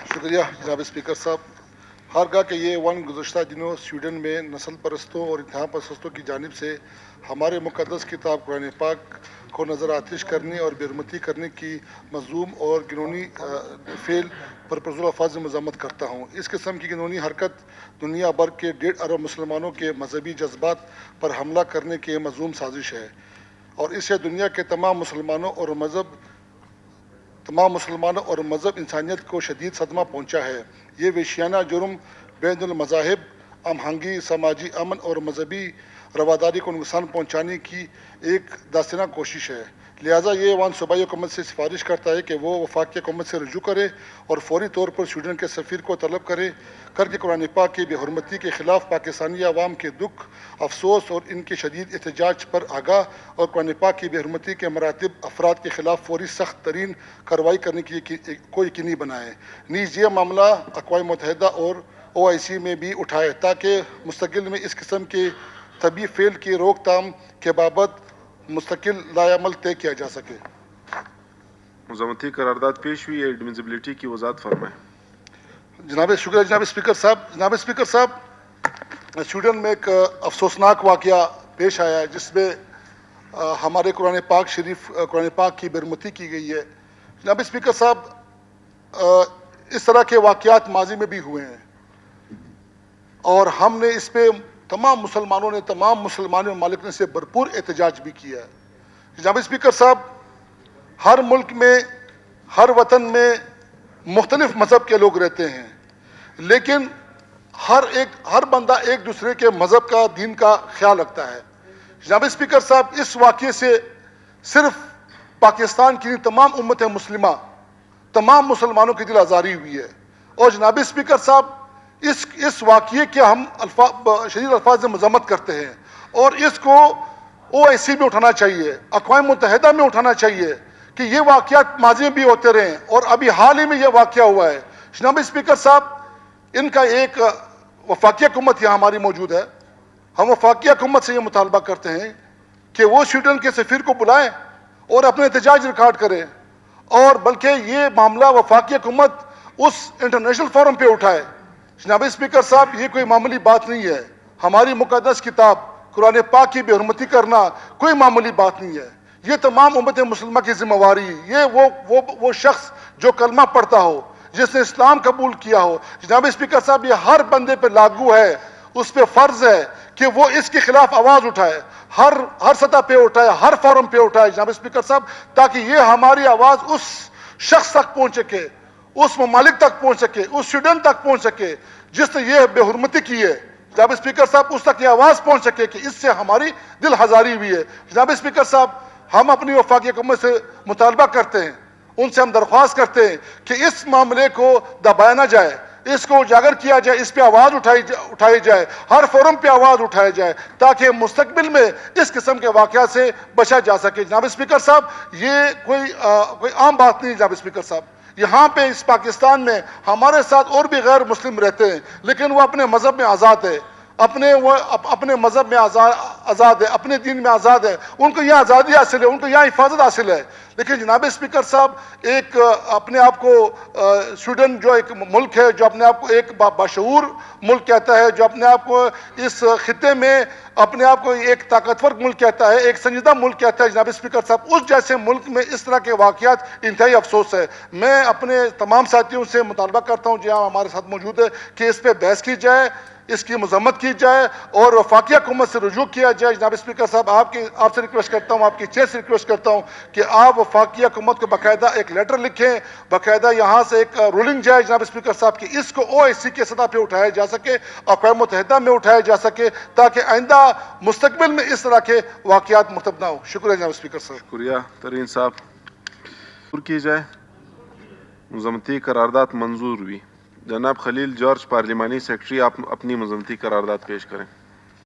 شکریہ جناب اسپیکر صاحب. ہرگاہ کہ یہ ون گزشتہ دنوں سویڈن میں نسل پرستوں اور انتہا پرستوں کی جانب سے ہمارے مقدس کتاب قرآن پاک کو نظر آتش کرنے اور بے حرمتی کرنے کی مظلوم اور گنونی فعل پر پرزور الفاظ مذمت کرتا ہوں. اس قسم کی گنونی حرکت دنیا بھر کے 1.5 ارب مسلمانوں کے مذہبی جذبات پر حملہ کرنے کی مذموم سازش ہے اور اسے دنیا کے تمام مسلمانوں اور مذہب انسانیت کو شدید صدمہ پہنچا ہے. یہ وحشیانہ جرم بین المذاہب ہم آہنگی، سماجی امن اور مذہبی رواداری کو نقصان پہنچانے کی ایک داستانہ کوشش ہے. لہٰذا یہ ایوان صوبائی حکومت سے سفارش کرتا ہے کہ وہ وفاقی حکومت سے رجوع کرے اور فوری طور پر سویڈن کے سفیر کو طلب کر کے قرآن پاک کی بے حرمتی کے خلاف پاکستانی عوام کے دکھ، افسوس اور ان کے شدید احتجاج پر آگاہ اور قرآن پاک کی بے حرمتی کے مراتب افراد کے خلاف فوری سخت ترین کارروائی کرنے کو یقینی بنائے. نیز یہ معاملہ اقوام متحدہ اور OIC میں بھی اٹھائے تاکہ مستقبل میں اس قسم کے طبی فعل کی روک تھام کے بابت مستقل رائے عمل طے کیا جا سکے. مزمتی قرارداد پیش ہوئی ہے، ایڈمیسیبلٹی کی وضاحت فرمائیں. جناب شکریہ جناب اسپیکر صاحب. جناب اسپیکر صاحب، سویڈن میں ایک افسوسناک واقعہ پیش آیا ہے جس میں ہمارے قرآن پاک کی بے حرمتی کی گئی ہے. جناب اسپیکر صاحب، اس طرح کے واقعات ماضی میں بھی ہوئے ہیں اور ہم نے اس پہ تمام مسلمان ممالک نے سے بھرپور احتجاج بھی کیا ہے. جناب اسپیکر صاحب، ہر ملک میں، ہر وطن میں مختلف مذہب کے لوگ رہتے ہیں، لیکن ہر بندہ ایک دوسرے کے مذہب کا، دین کا خیال رکھتا ہے. جناب اسپیکر صاحب، اس واقعے سے صرف پاکستان کی تمام امت مسلمہ، تمام مسلمانوں کی دل آزاری ہوئی ہے. اور جناب اسپیکر صاحب، اس واقعے کے ہم شدید الفاظ میں مذمت کرتے ہیں اور اس کو OIC میں اٹھانا چاہیے، اقوام متحدہ میں اٹھانا چاہیے کہ یہ واقعات ماضی میں بھی ہوتے رہے اور ابھی حال ہی میں یہ واقعہ ہوا ہے. جناب اسپیکر صاحب، ان کا ایک وفاقی حکومت یہاں ہماری موجود ہے. ہم وفاقی حکومت سے یہ مطالبہ کرتے ہیں کہ وہ سویڈن کے سفیر کو بلائیں اور اپنے احتجاج ریکارڈ کریں، اور بلکہ یہ معاملہ وفاقی حکومت اس انٹرنیشنل فورم پہ اٹھائے. جناب اسپیکر صاحب، یہ کوئی معمولی بات نہیں ہے. ہماری مقدس کتاب قرآن پاک کی بے حرمتی کرنا کوئی معمولی بات نہیں ہے. یہ تمام امت مسلمہ کی ذمہ واری ہے. یہ وہ شخص جو کلمہ پڑھتا ہو، جس نے اسلام قبول کیا ہو، جناب اسپیکر صاحب، یہ ہر بندے پہ لاگو ہے، اس پہ فرض ہے کہ وہ اس کے خلاف آواز اٹھائے، ہر سطح پہ اٹھائے، ہر فورم پہ اٹھائے جناب اسپیکر صاحب، تاکہ یہ ہماری آواز اس شخص تک پہنچ سکے، اس ممالک تک پہنچ سکے، اس سویڈن تک پہنچ سکے جس نے یہ بے حرمتی کی ہے. جناب اسپیکر صاحب، اس تک یہ آواز پہنچ سکے کہ اس سے ہماری دل ہزاری ہوئی ہے. جناب اسپیکر صاحب، ہم اپنی وفاقی حکومت سے مطالبہ کرتے ہیں، ان سے ہم درخواست کرتے ہیں کہ اس معاملے کو دبایا نہ جائے، اس کو اجاگر کیا جائے، اس پہ آواز اٹھائی جائے، ہر فورم پہ آواز اٹھائی جائے تاکہ مستقبل میں اس قسم کے واقعات سے بچا جا سکے. جناب اسپیکر صاحب، یہ کوئی عام بات نہیں. جناب اسپیکر صاحب، یہاں پہ اس پاکستان میں ہمارے ساتھ اور بھی غیر مسلم رہتے ہیں، لیکن وہ اپنے مذہب میں آزاد ہے، اپنے مذہب میں آزاد ہے، اپنے دین میں آزاد ہے. ان کو یہاں آزادی حاصل ہے، ان کو یہاں حفاظت حاصل ہے. لیکن جناب اسپیکر صاحب، ایک اپنے آپ کو سویڈن جو ایک ملک ہے جو اپنے آپ کو ایک باشعور ملک کہتا ہے، جو اپنے آپ کو اس خطے میں اپنے آپ کو ایک طاقتور ملک کہتا ہے، ایک سنجیدہ ملک کہتا ہے، جناب اسپیکر صاحب، اس جیسے ملک میں اس طرح کے واقعات انتہائی افسوس ہے. میں اپنے تمام ساتھیوں سے مطالبہ کرتا ہوں جہاں ہمارے ساتھ موجود ہے کہ اس پہ بحث کی جائے، اس کی مذمت کی جائے اور وفاقی حکومت سے رجوع کیا جائے. جناب اسپیکر صاحب، آپ سے ریکویسٹ کرتا ہوں، آپ کی چیئر سے ریکویسٹ کرتا ہوں کہ آپ وفاقی حکومت کو باقاعدہ ایک لیٹر لکھیں، باقاعدہ یہاں سے ایک رولنگ جائے جناب اسپیکر صاحب کہ اس کو OIC کے سطح پہ اٹھایا جا سکے، اقوام متحدہ میں اٹھایا جا سکے تاکہ آئندہ مستقبل میں اس طرح کے واقعات مرتب نہ ہو. شکریہ جناب اسپیکر صاحب. شکریہ. ترین صاحب کی جائے. مزمتی قرارداد منظور ہوئی. جناب خلیل جارج، پارلیمانی سیکرٹری، آپ اپنی مزمتی قرارداد پیش کریں.